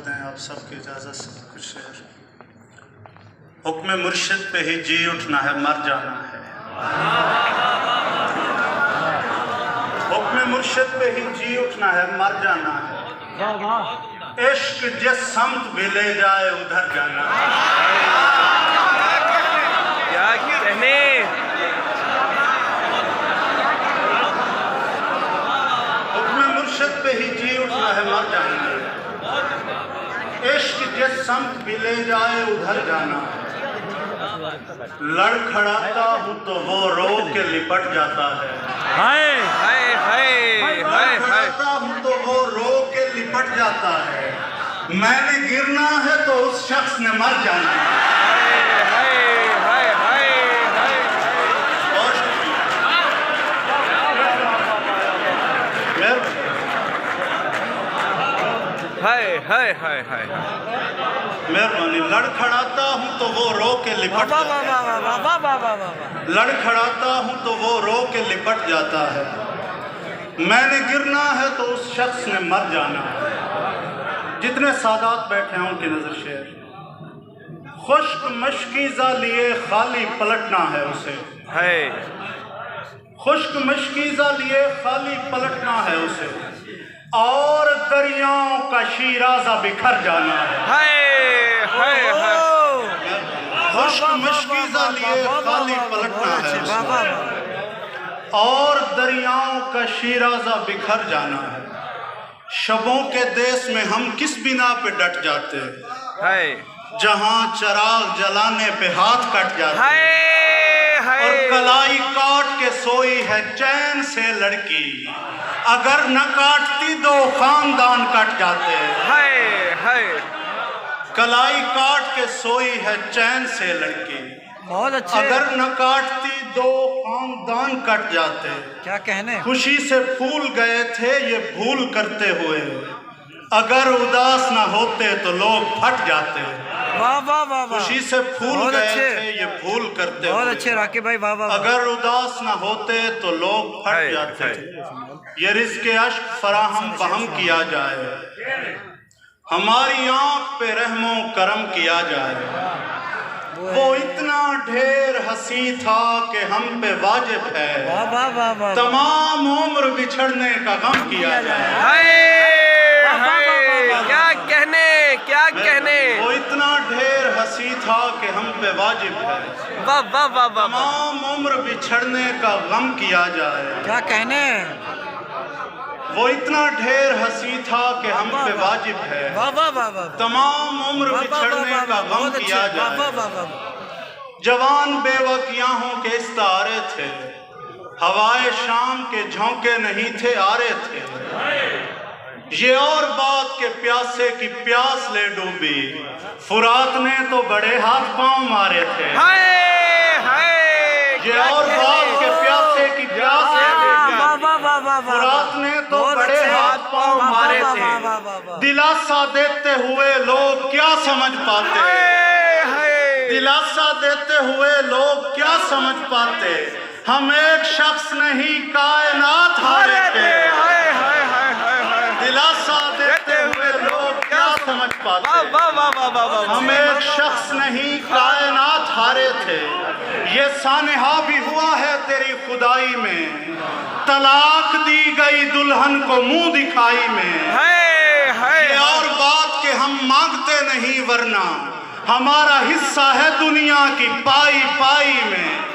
दें आप सबकी इजाज़त से कुछ शेर। हुक्म मुर्शिद पे ही जी उठना है, मर जाना है। हुक्म मुर्शिद पे ही जी उठना है, मर जाना है। इश्क जिस समत भी ले जाए उधर जाना है। क्या कहने। हुक्म मुर्शिद पे ही जी उठना है, मर जाना है। इश्क जिस समत भी ले जाए उधर जाना है। लड़खड़ाता हूँ तो वो रो के लिपट जाता है। हाय हाय हाय हाय हाय। लड़खड़ाता हूँ तो वो रो के लिपट जाता है। मैंने गिरना है तो उस शख्स ने मर जाना है। हाय हाय हाय हाय। और हाय हाय हाय हाय। मेहरबानी। लड़खड़ाता हूँ तो वो रो के लिपट जाता है। लड़खड़ाता हूँ तो वो रो के लिपट जाता है। मैंने गिरना है तो उस शख्स ने मर जाना है। जितने सादात बैठे हैं उनकी नजर शेर। खुश्क मशकीज़ा लिए खाली पलटना है उसे। हाय। खुश्क मशकीज़ा लिए खाली पलटना है उसे। और दरियाओं का शीराज़ा बिखर जाना है। हाय हाय हाय। खुश्क मशकीज़ा लिए खाली पलटना है उसे। और दरियाओं का शीराज़ा बिखर जाना है। शबों के देश में हम किस बिना पे डट जाते हैं। हाय। जहां चराग जलाने पे हाथ कट जाते हाय हैं। हाय। और कलाई काट के सोई है चैन से लड़की। अगर न काटती दो खानदान कट जाते हैं। हाय हाय। कलाई काट के सोई है चैन से लड़की। बहुत अच्छे। अगर न काटती दो खानदान कट जाते। क्या कहने। खुशी से फूल गए थे ये भूल करते हुए। अगर उदास न होते तो लोग फट जाते। वाह वाह वाह वाह। खुशी से फूल बहुत गए अच्छे। थे ये भूल करते बहुत हुए। अच्छे राकेब भाई, वाह वाह वाह। अगर उदास न होते तो लोग हाय, फट जाते। हाय। ये रिज़्क़ अश्क फराहम बहम किया जाए। हमारी आंख पे रहमो करम किया जाए। वो इतना ढेर हंसी था कि हम पे वाजिब है। वाह वाह वाह वाह। तमाम उम्र बिछड़ने का गम किया जाए। हाय हाय। क्या कहने क्या कहने। वो इतना ढेर हंसी था कि हम पे वाजिब है। वाह वाह वाह वाह। तमाम उम्र बिछड़ने का गम किया जाए। क्या कहने। वो इतना ढेर हंसी था कि हम पे वाजिब है। वाह वाह वाह वाह। तमाम उम्र वाह, वाह, वाह, बिछड़ने वाह, का वाह, गम बहुत अच्छे। किया वाह वाह जाए। वाह वाह। जवान बेवकियाहों के इस्तारे थे। हवाए शाम के झोंके नहीं थे, आरे थे। ये और बात के प्यासे की प्यास ले डूबी। फुरात ने तो बड़े हाथ पांव मारे थे। हाय हाय। ये और बात के प्यासे की प्यास ले डूबी। वाह वाह वाह वाह वाह। फुरात ने तो बहुत बड़े अच्छे। हाथ पांव वाह, वाह, मारे वाह, थे। वाह, वाह, वाह, वाह। दिलासा देते हुए लोग क्या समझ पाते। हाय हाय। दिलासा देते हुए लोग क्या समझ पाते। हम एक शख्स नहीं कायनात हारे थे। हाय हाय हाय हाय हाय। दिलासा देते हुए लोग क्या समझ पाते। वाह वाह वाह वाह वाह। हम एक शख्स नहीं कायनात हारे थे। ये सानहा भी हुआ है तेरी खुदाई में। तलाक दी गई दुल्हन को मुंह दिखाई में। हाय हाय। ये और बात के हम मांगते नहीं वरना हमारा हिस्सा है दुनिया की पाई पाई में।